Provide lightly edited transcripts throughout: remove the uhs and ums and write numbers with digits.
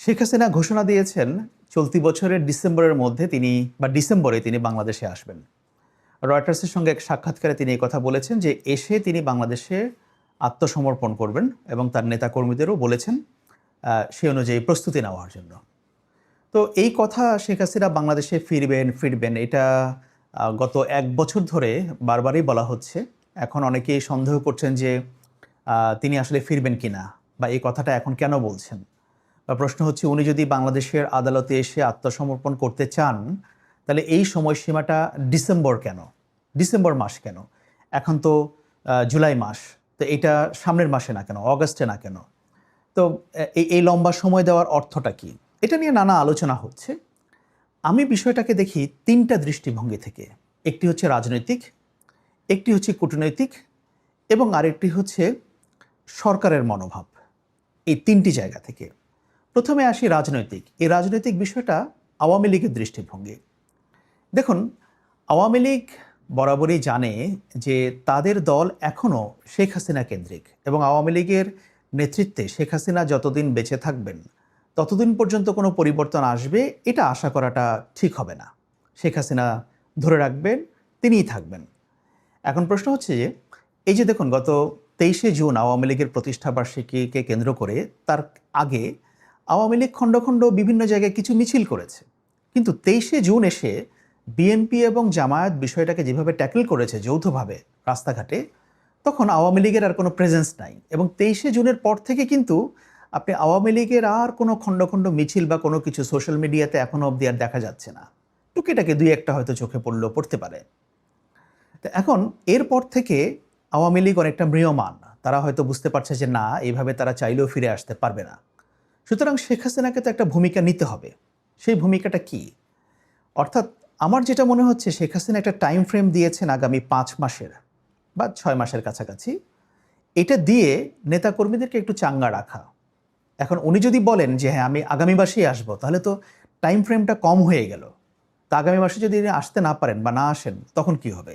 শেখ হাসিনা ঘোষণা দিয়েছেন চলতি বছরের ডিসেম্বরে তিনি বাংলাদেশে আসবেন। রয়টার্সের সঙ্গে এক সাক্ষাৎকারে তিনি এই কথা বলেছেন যে এসে তিনি বাংলাদেশে আত্মসমর্পণ করবেন এবং তার নেতাকর্মীদেরও বলেছেন সে অনুযায়ী প্রস্তুতি নেওয়ার জন্য। তো এই কথা শেখ হাসিনা বাংলাদেশে ফিরবেন এটা গত 1 বছর ধরে বারবারই বলা হচ্ছে। এখন অনেকেই সন্দেহ করছেন যে তিনি আসলে ফিরবেন কিনা বা এই কথাটা এখন কেন বলছেন। বা প্রশ্ন হচ্ছে উনি যদি বাংলাদেশের আদালতে এসে আত্মসমর্পণ করতে চান তাহলে এই সময়সীমাটা ডিসেম্বর মাস কেন? এখন তো জুলাই মাস, তো এটা সামনের মাসে না কেন, অগাস্টে না কেন? তো এই লম্বা সময় দেওয়ার অর্থটা কি? এটা নিয়ে নানা আলোচনা হচ্ছে। আমি বিষয়টাকে দেখি 3টা দৃষ্টিভঙ্গি থেকে। একটি হচ্ছে রাজনৈতিক, একটি হচ্ছে কূটনৈতিক এবং আরেকটি হচ্ছে সরকারের মনোভাব। এই 3টি জায়গা থেকে প্রথমে আসি রাজনৈতিক। এই রাজনৈতিক বিষয়টা আওয়ামী লীগের দৃষ্টিভঙ্গি। দেখুন, আওয়ামী লীগ বরাবরই জানে যে তাদের দল এখনও শেখ হাসিনা কেন্দ্রিক এবং আওয়ামী লীগের নেতৃত্বে শেখ হাসিনা যতদিন বেঁচে থাকবেন ততদিন পর্যন্ত কোনো পরিবর্তন আসবে এটা আশা করাটা ঠিক হবে না। শেখ হাসিনা ধরে রাখবেন, তিনিই থাকবেন। এখন প্রশ্ন হচ্ছে যে এই যে দেখুন, গত 23শে জুন আওয়ামী লীগের প্রতিষ্ঠাবার্ষিকীকে কেন্দ্র করে তার আগে আওয়ামী লীগ খণ্ড খণ্ড বিভিন্ন জায়গায় কিছু মিছিল করেছে, কিন্তু 23শে জুন এসে বিএনপি এবং জামায়াত বিষয়টাকে যেভাবে ট্যাকেল করেছে যৌথভাবে রাস্তাঘাটে, তখন আওয়ামী লীগের আর কোনো প্রেজেন্স নাই। এবং 23শে জুনের পর থেকে কিন্তু আপনি আওয়ামী লীগের আর কোনো খণ্ড খণ্ড মিছিল বা কোনো কিছু সোশ্যাল মিডিয়াতে এখনও অবধি আর দেখা যাচ্ছে না। টুকিটাকে 2-1টা হয়তো চোখে পড়তে পারে। তো এখন এরপর থেকে আওয়ামী লীগ অনেকটা ম্রিয়মাণ। তারা হয়তো বুঝতে পারছে যে না, এইভাবে তারা চাইলেও ফিরে আসতে পারবে না। সুতরাং শেখ হাসিনাকে তো একটা ভূমিকা নিতে হবে। সেই ভূমিকাটা কি? অর্থাৎ আমার যেটা মনে হচ্ছে, শেখ হাসিনা একটা টাইম ফ্রেম দিয়েছেন আগামী 5 মাসের বা 6 মাসের কাছাকাছি। এটা দিয়ে নেতাকর্মীদেরকে একটু চাঙ্গা রাখা। এখন উনি যদি বলেন যে হ্যাঁ আমি আগামী মাসেই আসবো, তাহলে তো টাইম ফ্রেমটা কম হয়ে গেল। তা আগামী মাসে যদি আসতে না পারেন বা না আসেন তখন কি হবে?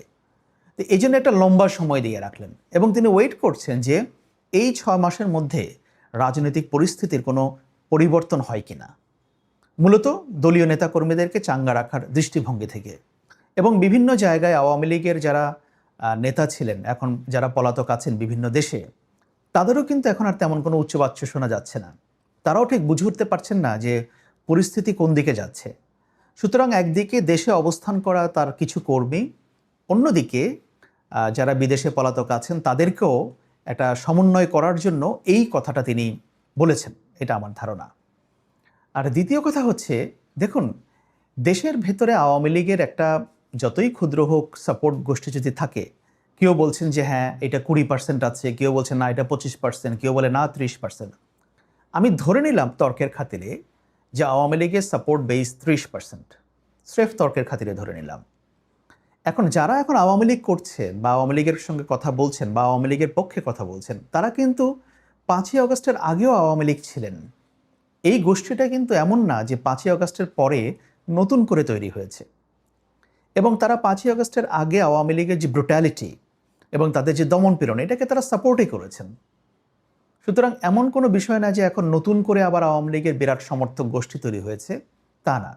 তো এই জন্য একটা লম্বা সময় দিয়ে রাখলেন এবং তিনি ওয়েট করছেন যে এই 6 মাসের মধ্যে রাজনৈতিক পরিস্থিতির কোনো পরিবর্তন হয় কিনা, মূলত দলীয় নেতাকর্মীদেরকে চাঙ্গা রাখার দৃষ্টিভঙ্গি থেকে। এবং বিভিন্ন জায়গায় আওয়ামী লীগের যারা নেতা ছিলেন, এখন যারা পলাতক আছেন বিভিন্ন দেশে, তাদেরও কিন্তু এখন আর তেমন কোনো উচ্চবাচ্য শোনা যাচ্ছে না। তারাও ঠিক বুঝে উঠতে পারছেন না যে পরিস্থিতি কোন দিকে যাচ্ছে। সুতরাং একদিকে দেশে অবস্থান করা তার কিছু কর্মী, অন্যদিকে যারা বিদেশে পলাতক আছেন তাদেরকেও একটা সমন্বয় করার জন্য এই কথাটা তিনি বলেছেন, এটা আমার ধারণা। আর দ্বিতীয় কথা হচ্ছে, দেখুন, দেশের ভেতরে আওয়ামী লীগের একটা যতই ক্ষুদ্র হোক সাপোর্ট গোষ্ঠী যদি থাকে, কেউ বলছেন যে হ্যাঁ এটা 20% আছে, কেউ বলছেন না এটা 25%, কেউ বলে না 30%। আমি ধরে নিলাম তর্কের খাতিরে যে আওয়ামী লীগের সাপোর্ট বেস 30%, স্রেফ তর্কের খাতিরে ধরে নিলাম। এখন যারা এখন আওয়ামী লীগ করছেন বা আওয়ামী লীগের সঙ্গে কথা বলছেন বা আওয়ামী লীগের পক্ষে কথা বলছেন, তারা কিন্তু 5ই আগস্টের আগেও আওয়ামী লীগ ছিলেন। এই গোষ্ঠীটা কিন্তু এমন না যে 5ই আগস্টের পরে নতুন করে তৈরি হয়েছে। এবং তারা 5ই আগস্টের আগে আওয়ামী লীগের যে ব্রুটালিটি এবং তাদের যে দমনপীড়ন, এটাকে তারা সাপোর্টই করেছেন। সুতরাং এমন কোনো বিষয় না যে এখন নতুন করে আবার আওয়ামী লীগের বিরাট সমর্থক গোষ্ঠী তৈরি হয়েছে, তা না।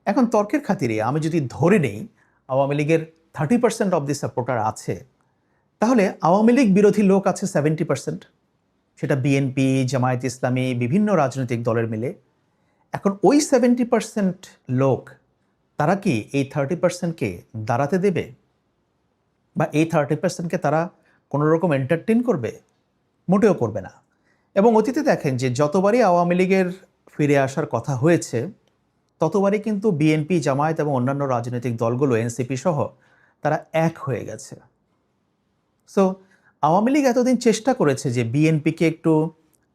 এখন তর্কের খাতিরে আমি যদি ধরে নেই আওয়ামী লীগের 30% অব দি সাপোর্টার আছে, তাহলে আওয়ামী লীগ বিরোধী লোক আছে 70%। সেটা বিএনপি, জামায়াত ইসলামী, বিভিন্ন রাজনৈতিক দলের মিলে। এখন ওই 70% লোক, তারা কি এই 30%কে দাঁড়াতে দেবে? বা এই 30%কে তারা কোনো রকম এন্টারটেইন করবে? মোটেও করবে না। এবং অতীতে দেখেন যে যতবারই আওয়ামী লীগের ফিরে আসার কথা হয়েছে, ততবারই কিন্তু বিএনপি, জামায়াত এবং অন্যান্য রাজনৈতিক দলগুলো, এনসিপি সহ, তারা এক হয়ে গেছে। সো আওয়ামী লীগ এতদিন চেষ্টা করেছে যে বিএনপিকে একটু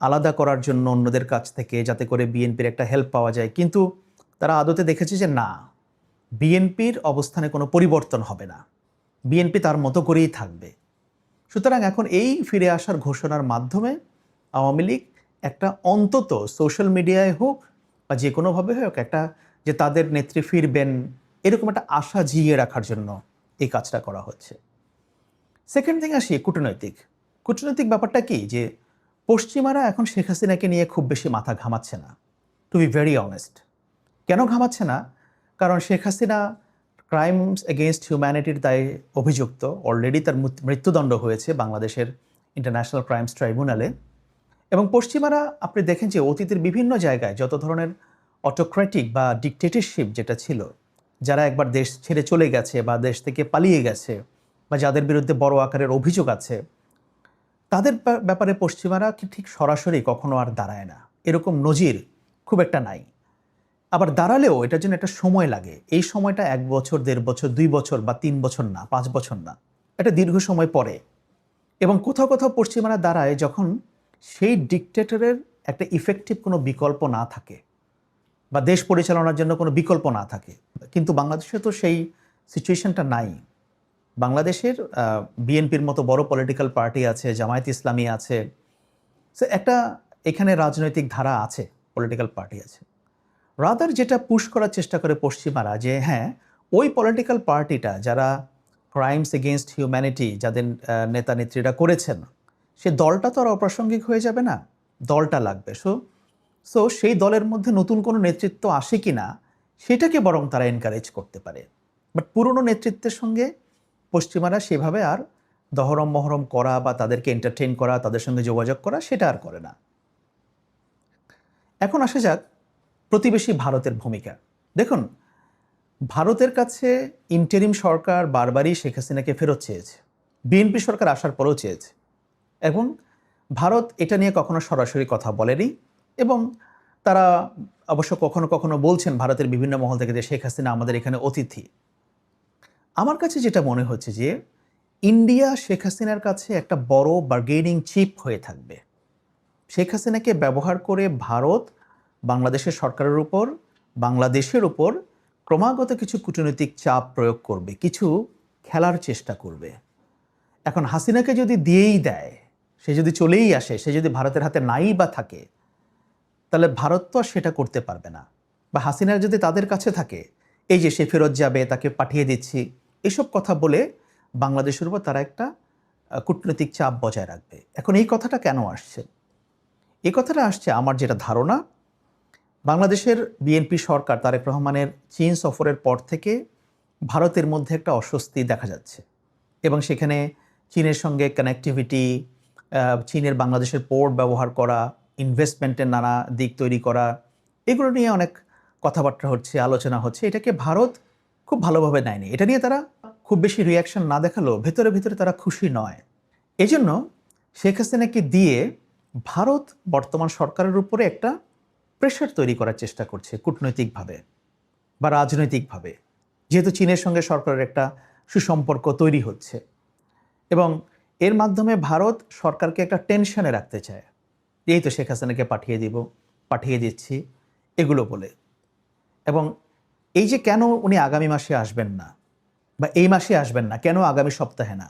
আলাদা করার জন্য অন্যদের কাছ থেকে, যাতে করে বিএনপির একটা হেল্প পাওয়া যায়, কিন্তু তারা আদতে দেখেছে যে না, বিএনপির অবস্থানে কোনো পরিবর্তন হবে না, বিএনপি তার মতো করেই থাকবে। সুতরাং এখন এই ফিরে আসার ঘোষণার মাধ্যমে আওয়ামী লীগ একটা অন্তত সোশ্যাল মিডিয়ায় হোক বা যে কোনোভাবে হোক একটা, যে তাদের নেত্রী ফিরবেন, এরকম একটা আশা জিইয়ে রাখার জন্য এই কাজটা করা হচ্ছে। সেকেন্ড থিং আসি কূটনৈতিক ব্যাপারটা কি, যে পশ্চিমারা এখন শেখ হাসিনাকে নিয়ে খুব বেশি মাথা ঘামাচ্ছে না। To be very honest. কেন ঘামাচ্ছে না? কারণ শেখ হাসিনা ক্রাইমস এগেইনস্ট হিউম্যানিটির দায়ে অভিযুক্ত, অলরেডি তার মৃত্যুদণ্ড হয়েছে বাংলাদেশের ইন্টারন্যাশনাল ক্রাইমস ট্রাইব্যুনালে। এবং পশ্চিমারা আপনি দেখেন যে অতীতের বিভিন্ন জায়গায় যত ধরনের অটোক্রেটিক বা ডিকটেটরশিপ যেটা ছিল, যারা একবার দেশ ছেড়ে চলে গেছে বা দেশ থেকে পালিয়ে গেছে বা যাদের বিরুদ্ধে বড় আকারের অভিযোগ আছে, তাদের ব্যাপারে পশ্চিমারা কি ঠিক সরাসরি কখনো আর দাঁড়ায় না। এরকম নজির খুব একটা নাই। আবার দাঁড়ালেও এটার জন্য একটা সময় লাগে। এই সময়টা 1 বছর, 1.5 বছর, 2 বছর বা 3 বছর না, 5 বছর না। এটা দীর্ঘ সময় পরে। এবং কোথাও কোথাও পশ্চিমারা দাঁড়ায় যখন সেই ডিকটেটরের একটা ইফেক্টিভ কোনো বিকল্প না থাকে বা দেশ পরিচালনার জন্য কোনো বিকল্প না থাকে। কিন্তু বাংলাদেশে তো সেই সিচুয়েশনটা নাই। বাংলাদেশের বিএনপির মতো বড় পলিটিক্যাল পার্টি আছে, জামায়াত ইসলামী আছে, সো একটা এখানে রাজনৈতিক ধারা আছে, পলিটিক্যাল পার্টি আছে। রাদার যেটা পুশ করার চেষ্টা করে পশ্চিমারা যে হ্যাঁ, ওই পলিটিক্যাল পার্টিটা যারা ক্রাইমস এগেইনস্ট হিউম্যানিটি যাদের নেতা নেত্রীরা করেছেন, সে দলটা তো আর অপ্রাসঙ্গিক হয়ে যাবে না, দলটা লাগবে। সো সেই দলের মধ্যে নতুন কোনো নেতৃত্ব আসে কি না সেটাকে বরং তারা এনকারেজ করতে পারে। বাট পুরনো নেতৃত্বের সঙ্গে পশ্চিমারা সেভাবে আর দহরম মহরম করা বা তাদেরকে এন্টারটেইন করা, তাদের সঙ্গে যোগাযোগ করা, সেটা আর করে না। এখন আসা যাক প্রতিবেশী ভারতের ভূমিকা। দেখুন, ভারতের কাছে ইন্টারিম সরকার বারবারই শেখ হাসিনাকে ফেরত চেয়েছে, বিএনপি সরকার আসার পরেও চেয়েছে, এবং ভারত এটা নিয়ে কখনো সরাসরি কথা বলেনি। এবং তারা অবশ্য কখনো কখনো বলছেন ভারতের বিভিন্ন মহল থেকে যে শেখ হাসিনা আমাদের এখানে অতিথি। আমার কাছে যেটা মনে হচ্ছে যে ইন্ডিয়া শেখ হাসিনার কাছে একটা বড় বার্গেনিং চিপ হয়ে থাকবে। শেখ হাসিনাকে ব্যবহার করে ভারত বাংলাদেশের সরকারের উপর, বাংলাদেশের উপর ক্রমাগত কিছু কূটনৈতিক চাপ প্রয়োগ করবে, কিছু খেলার চেষ্টা করবে। এখন হাসিনাকে যদি দিয়েই দেয়, সে যদি চলেই আসে, সে যদি ভারতের হাতে নাই বা থাকে, তাহলে ভারত তো আর সেটা করতে পারবে না। বা হাসিনা যদি তাদের কাছে থাকে, এই যে সে ফেরত যাবে, তাকে পাঠিয়ে দিচ্ছি, এসব কথা বলে বাংলাদেশের উপর তারা একটা কূটনৈতিক চাপ বজায় রাখবে। এখন এই কথাটা কেন আসছে? এই কথাটা আসছে, আমার যেটা ধারণা, বাংলাদেশের বিএনপি সরকার তারেক রহমানের চীন সফরের পর থেকে ভারতের মধ্যে একটা অস্বস্তি দেখা যাচ্ছে। এবং সেখানে চীনের সঙ্গে কানেক্টিভিটি, চীনের বাংলাদেশের পোর্ট ব্যবহার করা, ইনভেস্টমেন্টের নানা দিক তৈরি করা, এগুলো নিয়ে অনেক কথাবার্তা হচ্ছে, আলোচনা হচ্ছে। এটাকে ভারত খুব ভালোভাবে নেয়নি। এটা নিয়ে তারা খুব বেশি রিয়াকশন না দেখালেও ভেতরে ভেতরে তারা খুশি নয়। এজন্য শেখ হাসিনাকে দিয়ে ভারত বর্তমান সরকারের উপরে একটা প্রেশার তৈরি করার চেষ্টা করছে কূটনৈতিকভাবে বা রাজনৈতিকভাবে, যেহেতু চীনের সঙ্গে সরকারের একটা সুসম্পর্ক তৈরি হচ্ছে। এবং এর মাধ্যমে ভারত সরকারকে একটা টেনশনে রাখতে চায়, এই তো শেখ হাসিনাকে পাঠিয়ে দিচ্ছি, এগুলো বলে। এবং এই যে কেন উনি আগামী মাসে আসবেন না বা এই মাসে আসবেন না, কেন আগামী সপ্তাহে না,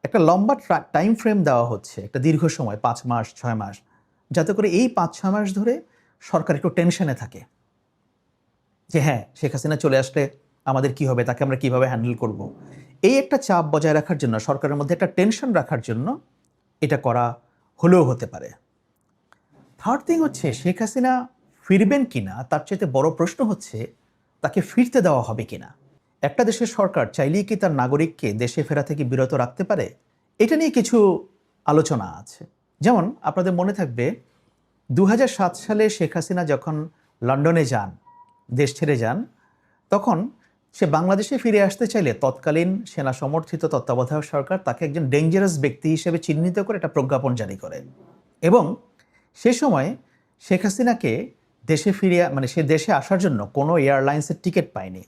একটা লম্বা টাইম ফ্রেম দেওয়া হচ্ছে, একটা দীর্ঘ সময়, 5 মাস 6 মাস, যাতে করে এই 5-6 মাস ধরে সরকার একটু টেনশনে থাকে যে হ্যাঁ, শেখ হাসিনা চলে আসলে আমাদের কি হবে, তাকে আমরা কিভাবে হ্যান্ডেল করব। এই একটা চাপ বজায় রাখার জন্য, সরকারের মধ্যে একটা টেনশন রাখার জন্য এটা করা হলেও হতে পারে। থার্ড থিং হচ্ছে, শেখ হাসিনা ফিরবেন কিনা তার চাইতে বড় প্রশ্ন হচ্ছে তাকে ফিরতে দেওয়া হবে কিনা। একটা দেশের সরকার চাইলেই কি তার নাগরিককে দেশে ফেরা থেকে বিরত রাখতে পারে? এটা নিয়ে কিছু আলোচনা আছে। যেমন আপনাদের মনে থাকবে 2007 সালে শেখ হাসিনা যখন লন্ডনে যান, দেশ ছেড়ে যান, তখন সে বাংলাদেশে ফিরে আসতে চাইলে তৎকালীন সেনা সমর্থিত তত্ত্বাবধায়ক সরকার তাকে একজন ডেঞ্জারাস ব্যক্তি হিসেবে চিহ্নিত করে একটা প্রজ্ঞাপন জারি করে। এবং সে সময় শেখ হাসিনাকে দেশে ফিরে, মানে সে দেশে আসার জন্য কোনো এয়ারলাইন্সের টিকিট পায়নি।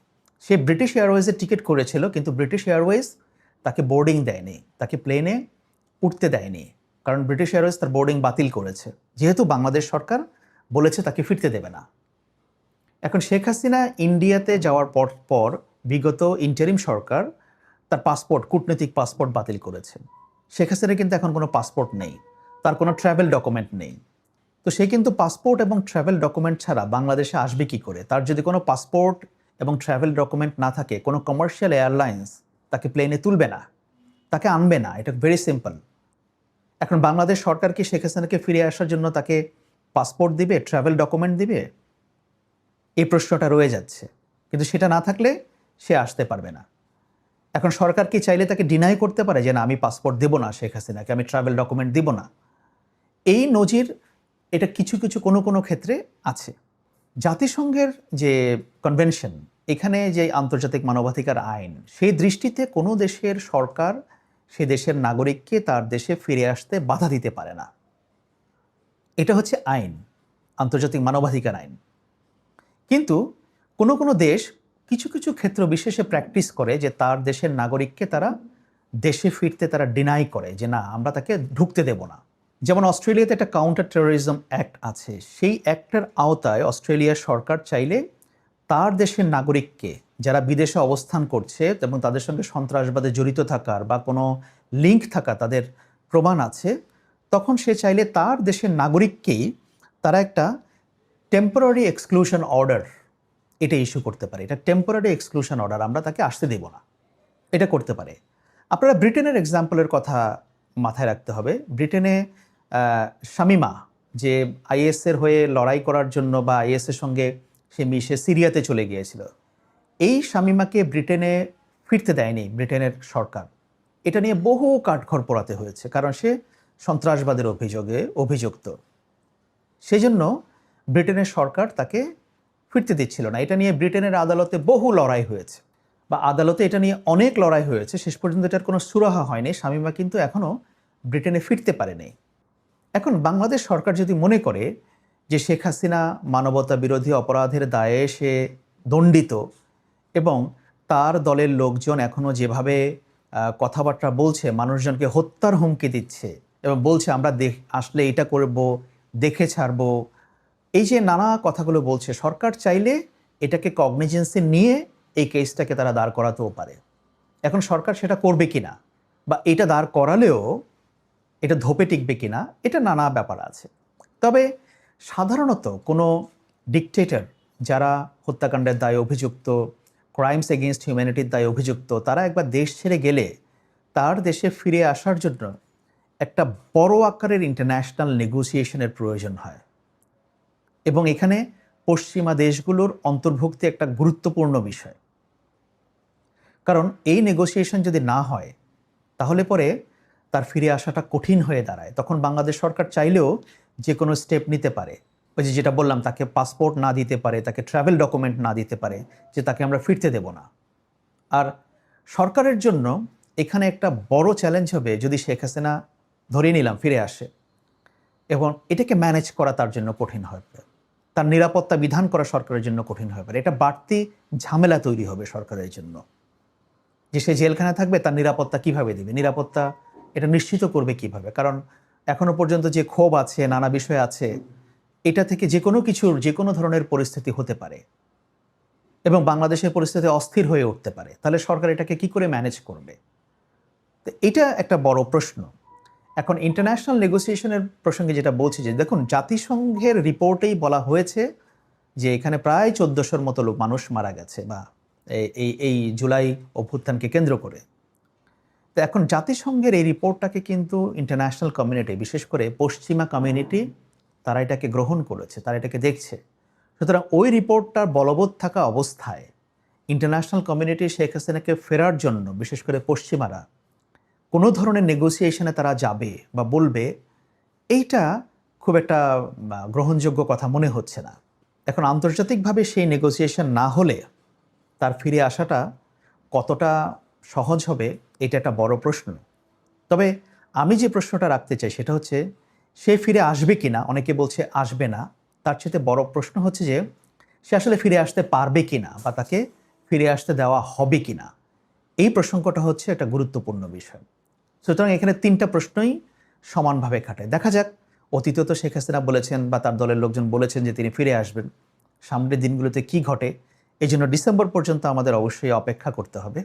সে ব্রিটিশ এয়ারওয়েজের টিকিট করেছিল, কিন্তু ব্রিটিশ এয়ারওয়েজ তাকে বোর্ডিং দেয়নি, তাকে প্লেনে উঠতে দেয়নি, কারণ ব্রিটিশ এয়ারওয়েজ তার বোর্ডিং বাতিল করেছে, যেহেতু বাংলাদেশ সরকার বলেছে তাকে ফিরতে দেবে না। এখন শেখ হাসিনা ইন্ডিয়াতে যাওয়ার পর বিগত ইন্টারিম সরকার তার পাসপোর্ট, কূটনৈতিক পাসপোর্ট বাতিল করেছে। শেখ হাসিনা কিন্তু এখন কোনো পাসপোর্ট নেই, তার কোনো ট্রাভেল ডকুমেন্ট নেই। তো সে কিন্তু পাসপোর্ট এবং ট্রাভেল ডকুমেন্ট ছাড়া বাংলাদেশে আসবে কি করে? তার যদি কোনো পাসপোর্ট এবং ট্রাভেল ডকুমেন্ট না থাকে, কোনো কমার্শিয়াল এয়ারলাইন্স তাকে প্লেনে তুলবে না, তাকে আনবে না। এটা ভেরি সিম্পল। এখন বাংলাদেশ সরকার কি শেখ হাসিনাকে ফিরে আসার জন্য তাকে পাসপোর্ট দিবে, ট্রাভেল ডকুমেন্ট দিবে? এই প্রশ্নটা রয়ে যাচ্ছে, কিন্তু সেটা না থাকলে সে আসতে পারবে না। এখন সরকার কি চাইলে তাকে ডিনাই করতে পারে যে না, আমি পাসপোর্ট দেব না শেখ হাসিনাকে, আমি ট্রাভেল ডকুমেন্ট দিব না? এই নজির এটা কিছু কিছু কোনো ক্ষেত্রে আছে। জাতিসংঘের যে কনভেনশন, এখানে যে আন্তর্জাতিক মানবাধিকার আইন, সেই দৃষ্টিতে কোনো দেশের সরকার সে দেশের নাগরিককে তার দেশে ফিরে আসতে বাধা দিতে পারে না। এটা হচ্ছে আইন, আন্তর্জাতিক মানবাধিকার আইন। কিন্তু কোনো দেশ কিছু কিছু ক্ষেত্র বিশেষে প্র্যাকটিস করে যে তার দেশের নাগরিককে তারা দেশে ফিরতে তারা ডিনাই করে যে না, আমরা তাকে ঢুকতে দেব না। যেমন অস্ট্রেলিয়াতে একটা কাউন্টার টেরোরিজম অ্যাক্ট আছে, সেই অ্যাক্টের আওতায় অস্ট্রেলিয়ার সরকার চাইলে তার দেশের নাগরিককে যারা বিদেশে অবস্থান করছে এবং তাদের সঙ্গে সন্ত্রাসবাদে জড়িত থাকার বা কোনো লিঙ্ক থাকা তাদের প্রমাণ আছে, তখন সে চাইলে তার দেশের নাগরিককেই তারা একটা টেম্পোরারি এক্সক্লুশন অর্ডার এটা ইস্যু করতে পারে। এটা টেম্পোরারি এক্সক্লুশন অর্ডার, আমরা তাকে আসতে দেব না, এটা করতে পারে। আপনারা ব্রিটেনের এক্সাম্পলের কথা মাথায় রাখতে হবে। ব্রিটেনে শামিমা, যে আইএসের হয়ে লড়াই করার জন্য বা আইএসের সঙ্গে সে মিশে সিরিয়াতে চলে গিয়েছিল, এই শামিমাকে ব্রিটেনে ফিরতে দেয়নি ব্রিটেনের সরকার। এটা নিয়ে বহু কাঠখড় পোড়াতে হয়েছে, কারণ সে সন্ত্রাসবাদের অভিযোগে অভিযুক্ত। সেজন্য ব্রিটেনের সরকার তাকে ফিরতে দিচ্ছিল না। এটা নিয়ে ব্রিটেনের আদালতে বহু লড়াই হয়েছে, বা আদালতে এটা নিয়ে অনেক লড়াই হয়েছে। শেষ পর্যন্ত এটার কোনো সুরাহা হয়নি। শামীমা কিন্তু এখনও ব্রিটেনে ফিরতে পারেনি। এখন বাংলাদেশ সরকার যদি মনে করে যে শেখ হাসিনা মানবতা বিরোধী অপরাধের দায়ে সে দণ্ডিত এবং তার দলের লোকজন এখনও যেভাবে কথাবার্তা বলছে, মানুষজনকে হত্যার হুমকি দিচ্ছে এবং বলছে আমরা আসলে এটা করব, দেখে ছাড়ব, এই যে নানা কথাগুলো বলছে, সরকার চাইলে এটাকে কগনিজেন্সে নিয়ে এই কেসটাকে তারা দাঁড় করাতেও পারে। এখন সরকার সেটা করবে কিনা, বা এটা দাঁড় করালেও এটা ধোপে টিকবে কিনা, এটা নানা ব্যাপার আছে। তবে সাধারণত কোনো ডিকটেটর যারা হত্যাকাণ্ডের দায়ে অভিযুক্ত, ক্রাইমস এগেইনস্ট হিউম্যানিটির দায়ে অভিযুক্ত, তারা একবার দেশ ছেড়ে গেলে তার দেশে ফিরে আসার জন্য একটা বড় আকারের ইন্টারন্যাশনাল নেগোসিয়েশনের প্রয়োজন হয়, এবং এখানে পশ্চিমা দেশগুলোর অন্তর্ভুক্তি একটা গুরুত্বপূর্ণ বিষয়। কারণ এই নেগোসিয়েশন যদি না হয় তাহলে পরে তার ফিরে আসাটা কঠিন হয়ে দাঁড়ায়। তখন বাংলাদেশ সরকার চাইলেও যে কোনো স্টেপ নিতে পারে। ওই যেটা বললাম, তাকে পাসপোর্ট না দিতে পারে, তাকে ট্রাভেল ডকুমেন্ট না দিতে পারে, যে তাকে আমরা ফিরতে দেব না। আর সরকারের জন্য এখানে একটা বড় চ্যালেঞ্জ হবে যদি শেখ হাসিনা, ধরে নিলাম, ফিরে আসে এবং এটাকে ম্যানেজ করা তার জন্য কঠিন হবে, তার নিরাপত্তা বিধান করা সরকারের জন্য কঠিন হয়ে পারে। এটা বাড়তি ঝামেলা তৈরি হবে সরকারের জন্য, যে সে জেলখানা থাকবে, তার নিরাপত্তা কিভাবে দেবে, নিরাপত্তা এটা নিশ্চিত করবে কিভাবে। কারণ এখনো পর্যন্ত যে ক্ষোভ আছে, নানা বিষয় আছে, এটা থেকে যে কোনো কিছুর, যে কোনো ধরনের পরিস্থিতি হতে পারে এবং বাংলাদেশের পরিস্থিতি অস্থির হয়ে উঠতে পারে। তাহলে সরকার এটাকে কি করে ম্যানেজ করবে, তো এটা একটা বড় প্রশ্ন। এখন ইন্টারন্যাশনাল নেগোসিয়েশনের প্রসঙ্গে যেটা বলছি, যে দেখুন, জাতিসংঘের রিপোর্টেই বলা হয়েছে যে এখানে প্রায় 1400-র মতো মানুষ মারা গেছে, বা এই জুলাই অভ্যুত্থানকে কেন্দ্র করে। তো এখন জাতিসংঘের এই রিপোর্টটাকে কিন্তু ইন্টারন্যাশনাল কমিউনিটি, বিশেষ করে পশ্চিমা কমিউনিটি, তারা এটাকে গ্রহণ করেছে, তারা এটাকে দেখছে। সুতরাং ওই রিপোর্টটার বলবৎ থাকা অবস্থায় ইন্টারন্যাশনাল কমিউনিটি শেখ হাসিনাকে ফেরার জন্য, বিশেষ করে পশ্চিমারা, কোনো ধরনের নেগোসিয়েশনে তারা যাবে বা বলবে, এইটা খুব একটা গ্রহণযোগ্য কথা মনে হচ্ছে না। এখন আন্তর্জাতিকভাবে সেই নেগোসিয়েশন না হলে তার ফিরে আসাটা কতটা সহজ হবে, এটা একটা বড় প্রশ্ন। তবে আমি যে প্রশ্নটা রাখতে চাই সেটা হচ্ছে, সে ফিরে আসবে কিনা। অনেকে বলছে আসবে না, তার চেয়ে বড় প্রশ্ন হচ্ছে যে সে আসলে ফিরে আসতে পারবে কিনা, বা তাকে ফিরে আসতে দেওয়া হবে কিনা। এই প্রসঙ্গটা হচ্ছে একটা গুরুত্বপূর্ণ বিষয়। সুতরাং এখানে তিনটা প্রশ্নই সমানভাবে খাটে। দেখা যাক, অতীতে তো শেখ হাসিনা বলেছেন বা তার দলের লোকজন বলেছেন যে তিনি ফিরে আসবেন। সামনের দিনগুলোতে কি ঘটে, এই জন্য ডিসেম্বর পর্যন্ত আমাদের অবশ্যই অপেক্ষা করতে হবে।